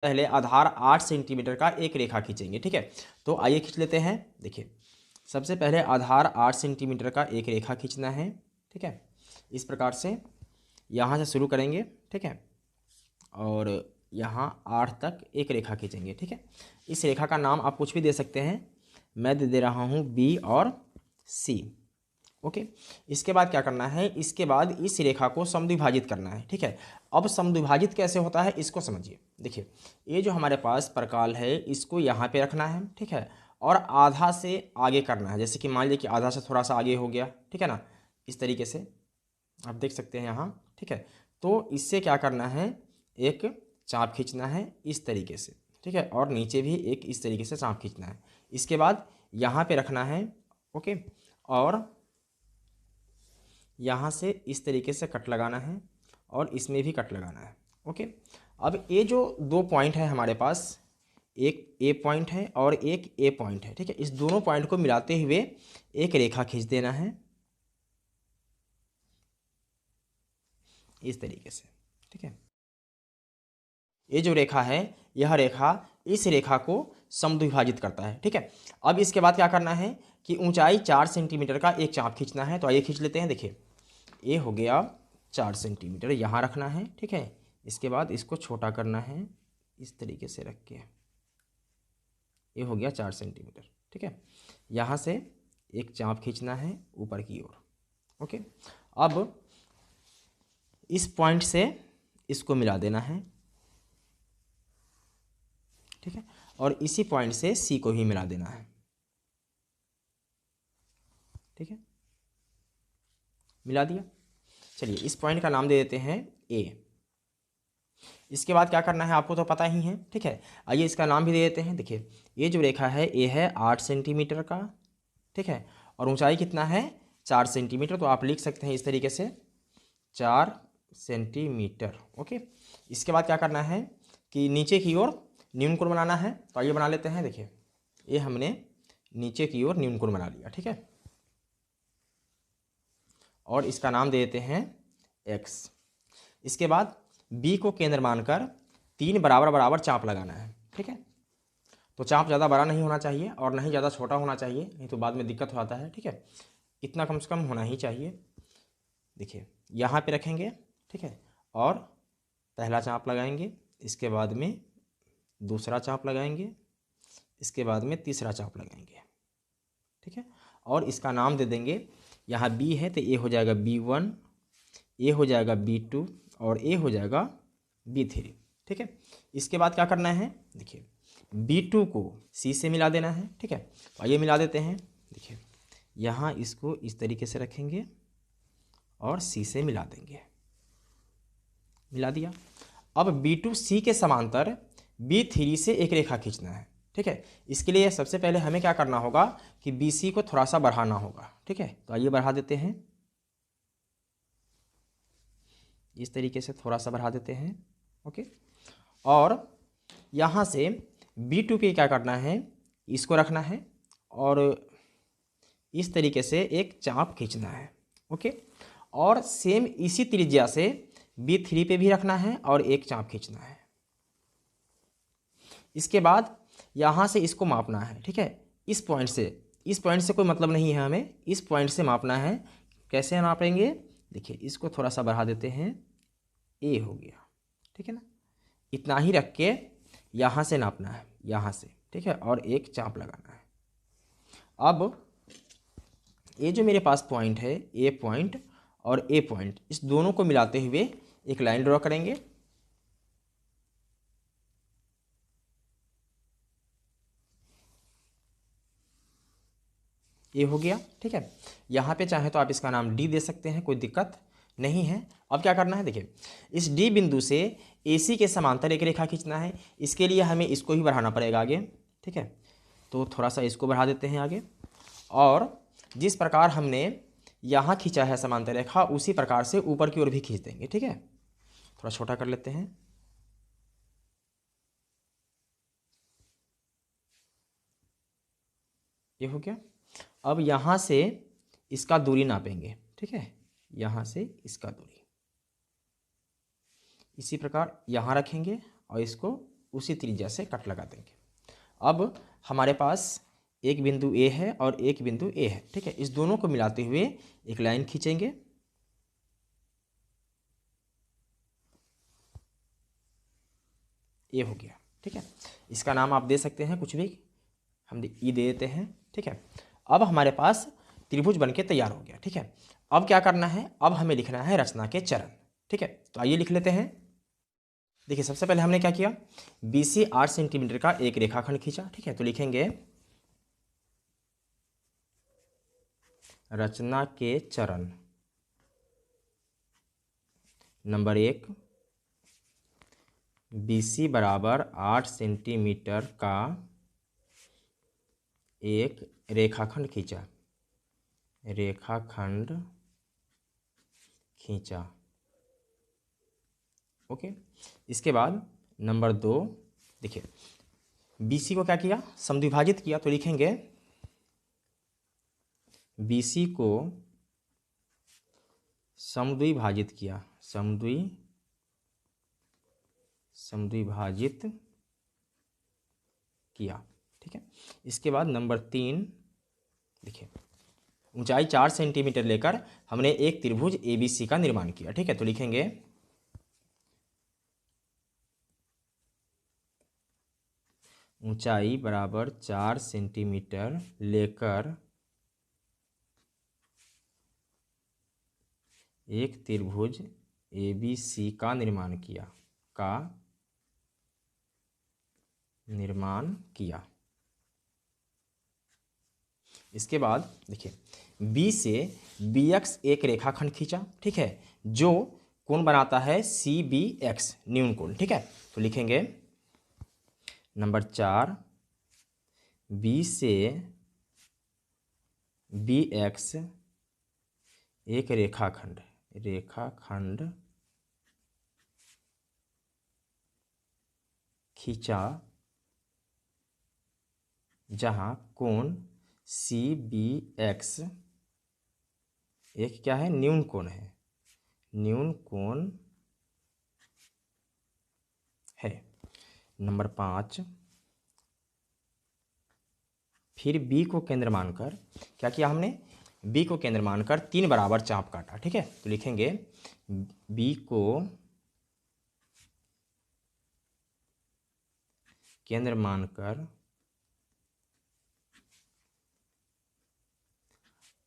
पहले आधार 8 सेंटीमीटर का एक रेखा खींचेंगे। ठीक है, तो आइए खींच लेते हैं। देखिए, सबसे पहले आधार 8 सेंटीमीटर का एक रेखा खींचना है। ठीक है, इस प्रकार से यहाँ से शुरू करेंगे। ठीक है, और यहाँ 8 तक एक रेखा खींचेंगे। ठीक है, इस रेखा का नाम आप कुछ भी दे सकते हैं, मैं दे रहा हूँ बी और सी। ओके, इसके बाद क्या करना है, इसके बाद इस रेखा को समद्विभाजित करना है। ठीक है, अब समद्विभाजित कैसे होता है इसको समझिए। देखिए, ये जो हमारे पास प्रकाल है इसको यहाँ पे रखना है। ठीक है, और आधा से आगे करना है, जैसे कि मान लीजिए कि आधा से थोड़ा सा आगे हो गया। ठीक है ना, इस तरीके से आप देख सकते हैं यहाँ। ठीक है, तो इससे क्या करना है, एक चाप खींचना है इस तरीके से। ठीक है, और नीचे भी एक इस तरीके से चाप खींचना है। इसके बाद यहाँ पे रखना है। ओके, और यहाँ से इस तरीके से कट लगाना है और इसमें भी कट लगाना है। ओके, अब ये जो दो पॉइंट है हमारे पास, एक ए पॉइंट है और एक ए पॉइंट है। ठीक है, इस दोनों पॉइंट को मिलाते हुए एक रेखा खींच देना है इस तरीके से। ठीक है, ये जो रेखा है, यह रेखा इस रेखा को समद्विभाजित करता है। ठीक है, अब इसके बाद क्या करना है कि ऊंचाई 4 सेंटीमीटर का एक चाप खींचना है। तो आइए खींच लेते हैं। देखिए, ये हो गया 4 सेंटीमीटर, यहाँ रखना है। ठीक है, इसके बाद इसको छोटा करना है इस तरीके से रख के, ये हो गया 4 सेंटीमीटर। ठीक है, यहाँ से एक चाप खींचना है ऊपर की ओर। ओके, अब इस पॉइंट से इसको मिला देना है। ठीक है, और इसी पॉइंट से सी को भी मिला देना है। ठीक है, मिला दिया। चलिए, इस पॉइंट का नाम दे देते हैं ए। इसके बाद क्या करना है आपको तो पता ही है। ठीक है, आइए इसका नाम भी दे देते हैं। देखिए, ये जो रेखा है ए है 8 सेंटीमीटर का। ठीक है, और ऊंचाई कितना है, 4 सेंटीमीटर। तो आप लिख सकते हैं इस तरीके से 4 सेंटीमीटर। ओके, इसके बाद क्या करना है कि नीचे की ओर न्यून कोण बनाना है। तो आइए बना लेते हैं। देखिए, ये हमने नीचे की ओर न्यून कोण बना लिया। ठीक है, और इसका नाम दे देते हैं एक्स। इसके बाद बी को केंद्र मानकर 3 बराबर बराबर चाप लगाना है। ठीक है, तो चाप ज़्यादा बड़ा नहीं होना चाहिए और नहीं ज़्यादा छोटा होना चाहिए, नहीं तो बाद में दिक्कत हो जाता है। ठीक है, इतना कम से कम होना ही चाहिए। देखिए, यहाँ पे रखेंगे। ठीक है, और पहला चाप लगाएंगे, इसके बाद में दूसरा चाप लगाएंगे, इसके बाद में तीसरा चाप लगाएंगे। ठीक है, और इसका नाम दे देंगे, यहाँ बी है तो ए हो जाएगा B1, ए हो जाएगा B2 और ए हो जाएगा B3। ठीक है, इसके बाद क्या करना है, देखिए B2 को C से मिला देना है। ठीक है, तो आइए मिला देते हैं। देखिए, यहाँ इसको इस तरीके से रखेंगे और C से मिला देंगे, मिला दिया। अब B2 C के समांतर B3 से एक रेखा खींचना है। ठीक है, इसके लिए सबसे पहले हमें क्या करना होगा कि BC को थोड़ा सा बढ़ाना होगा। ठीक है, तो आइए बढ़ा देते हैं, इस तरीके से थोड़ा सा बढ़ा देते हैं। ओके, और यहाँ से B2 पे क्या करना है, इसको रखना है और इस तरीके से एक चाप खींचना है। ओके, और सेम इसी त्रिज्या से B3 पे भी रखना है और एक चाप खींचना है। इसके बाद यहाँ से इसको मापना है। ठीक है, इस पॉइंट से कोई मतलब नहीं है, हमें इस पॉइंट से मापना है। कैसे नापेंगे, देखिए इसको थोड़ा सा बढ़ा देते हैं, ए हो गया। ठीक है ना, इतना ही रख के यहाँ से नापना है, यहाँ से। ठीक है, और एक चाप लगाना है। अब ये जो मेरे पास पॉइंट है, ए पॉइंट और ए पॉइंट, इस दोनों को मिलाते हुए एक लाइन ड्रॉ करेंगे। ये हो गया। ठीक है, यहाँ पे चाहे तो आप इसका नाम डी दे सकते हैं, कोई दिक्कत नहीं है। अब क्या करना है, देखिए इस डी बिंदु से AC के समांतर एक रेखा खींचना है। इसके लिए हमें इसको ही बढ़ाना पड़ेगा आगे। ठीक है, तो थोड़ा सा इसको बढ़ा देते हैं आगे, और जिस प्रकार हमने यहाँ खींचा है समांतर रेखा, उसी प्रकार से ऊपर की ओर भी खींच देंगे। ठीक है, थोड़ा छोटा कर लेते हैं। ये हो गया। अब यहाँ से इसका दूरी नापेंगे। ठीक है, यहाँ से इसका दूरी इसी प्रकार यहाँ रखेंगे और इसको उसी त्रिज्या से कट लगा देंगे। अब हमारे पास एक बिंदु ए है और एक बिंदु ए है, ठीक है। इस दोनों को मिलाते हुए एक लाइन खींचेंगे। ये हो गया, ठीक है। इसका नाम आप दे सकते हैं कुछ भी, हम ई दे देते हैं, ठीक है। अब हमारे पास त्रिभुज बनके तैयार हो गया, ठीक है। अब क्या करना है, अब हमें लिखना है रचना के चरण, ठीक है। तो आइए लिख लेते हैं। देखिए सबसे पहले हमने क्या किया, बी से 8 सेंटीमीटर का एक रेखाखंड खींचा, ठीक है। तो लिखेंगे रचना के चरण। नंबर 1, BC बराबर 8 सेंटीमीटर का एक रेखाखंड खींचा, रेखाखंड खींचा, ओके। इसके बाद नंबर 2, देखिए BC को क्या किया, समद्विभाजित किया। तो लिखेंगे BC को समद्विभाजित किया, समद्विभाजित किया, ठीक है। इसके बाद नंबर 3, देखिए ऊंचाई 4 सेंटीमीटर लेकर हमने एक त्रिभुज ABC का निर्माण किया, ठीक है। तो लिखेंगे ऊंचाई बराबर 4 सेंटीमीटर लेकर एक त्रिभुज ABC का निर्माण किया। इसके बाद देखिए B से BX एक रेखाखंड खींचा, ठीक है, जो कोण बनाता है CBX, न्यून कोण, ठीक है। तो लिखेंगे नंबर 4, B से BX एक रेखाखंड खींचा जहां कोण CBX एक क्या है, न्यून कोण है, न्यून कोण है। नंबर 5, फिर B को केंद्र मानकर क्या किया हमने, B को केंद्र मानकर 3 बराबर चाप काटा, ठीक है। तो लिखेंगे B को केंद्र मानकर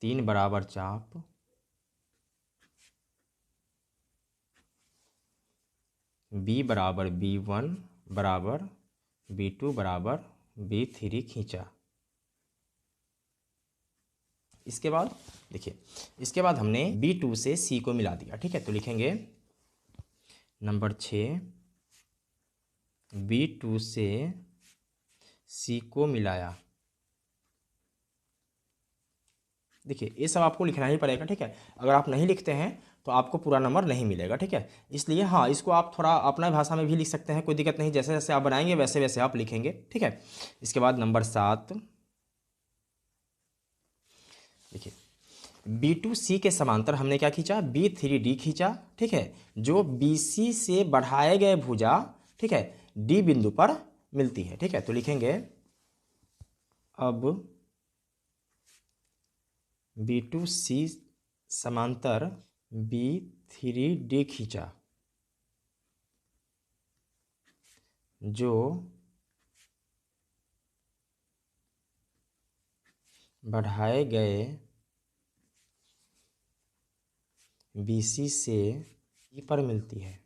3 बराबर चाप B बराबर B1 बराबर B2 बराबर B3 खींचा। इसके बाद देखिए, इसके बाद हमने B2 से C को मिला दिया, ठीक है। तो लिखेंगे नंबर 6, B2 से C को मिलाया। देखिए ये सब आपको लिखना ही पड़ेगा, ठीक है। अगर आप नहीं लिखते हैं तो आपको पूरा नंबर नहीं मिलेगा, ठीक है। इसलिए हाँ, इसको आप थोड़ा अपना भाषा में भी लिख सकते हैं, कोई दिक्कत नहीं। जैसे जैसे आप बनाएंगे वैसे वैसे आप लिखेंगे, ठीक है। इसके बाद नंबर 7, देखिए B2C के समांतर हमने क्या खींचा, B3D खींचा, ठीक है, जो BC से बढ़ाए गए भुजा, ठीक है, D बिंदु पर मिलती है, ठीक है। तो लिखेंगे अब B2C समांतर B3D खींचा, जो बढ़ाए गए BC से E पर मिलती है,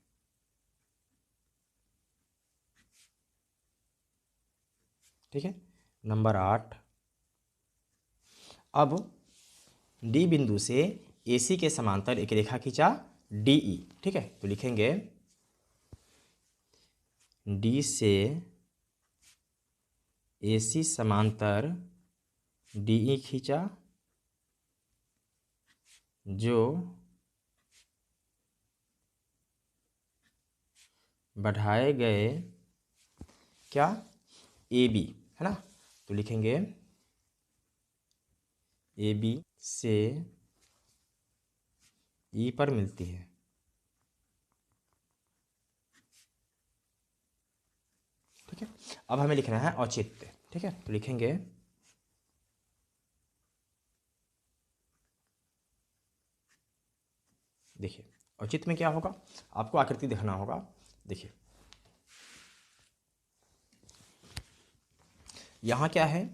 ठीक है। नंबर 8, अब D बिंदु से AC के समांतर एक रेखा खींचा DE, ठीक है। तो लिखेंगे D से AC समांतर DE खींचा, जो बढ़ाए गए क्या, AB, है ना। तो लिखेंगे AB से E पर मिलती है। अब हमें लिखना है औचित्य, ठीक है। तो लिखेंगे देखिए औचित्य में क्या होगा, आपको आकृति दिखाना होगा। देखिए यहाँ क्या है,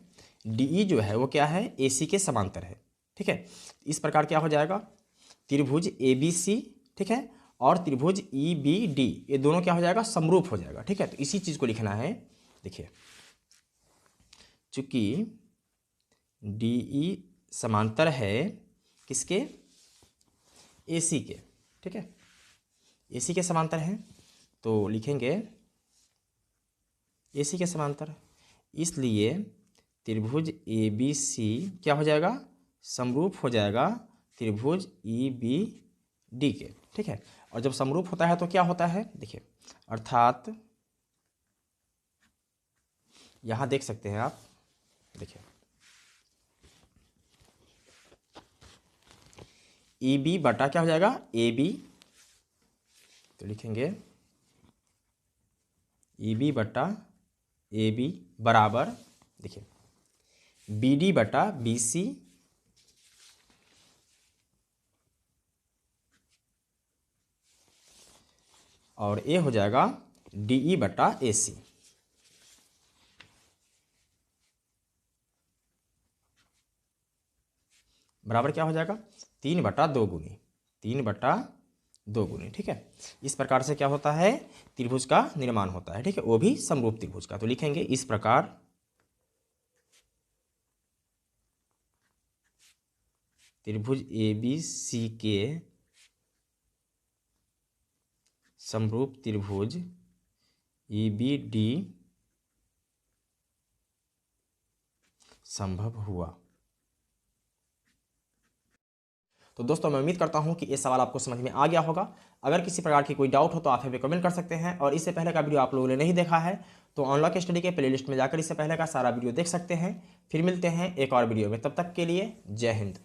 डी जो है वो क्या है, ए सी के समांतर है, ठीक है। इस प्रकार क्या हो जाएगा, त्रिभुज ए बी सी, ठीक है, और त्रिभुज ई बी डी, ये दोनों क्या हो जाएगा, समरूप हो जाएगा, ठीक है। तो इसी चीज़ को लिखना है। देखिए चूंकि डी ई समांतर है किसके, ए सी के, ठीक है, ए सी के समांतर हैं, तो लिखेंगे ए सी के समांतर, इसलिए त्रिभुज ए बी सी क्या हो जाएगा, समरूप हो जाएगा त्रिभुज ई बी डी के, ठीक है। और जब समरूप होता है तो क्या होता है, देखिए अर्थात यहाँ देख सकते हैं आप, देखिए ई बी बटा क्या हो जाएगा, ए बी, तो लिखेंगे ई बी बटा ए बी बराबर, देखिए बी डी बटा बी सी, और ए हो जाएगा डी ई बटा ए सी। बराबर क्या हो जाएगा, 3/2 3/2, ठीक है। इस प्रकार से क्या होता है, त्रिभुज का निर्माण होता है, ठीक है, वो भी समरूप त्रिभुज का। तो लिखेंगे इस प्रकार त्रिभुज ए बी सी के समरूप त्रिभुज ई बी डी संभव हुआ। तो दोस्तों मैं उम्मीद करता हूं कि ये सवाल आपको समझ में आ गया होगा। अगर किसी प्रकार की कोई डाउट हो तो आप हमें कमेंट कर सकते हैं, और इससे पहले का वीडियो आप लोगों ने नहीं देखा है तो अनलॉक स्टडी के प्लेलिस्ट में जाकर इससे पहले का सारा वीडियो देख सकते हैं। फिर मिलते हैं एक और वीडियो में, तब तक के लिए जय हिंद।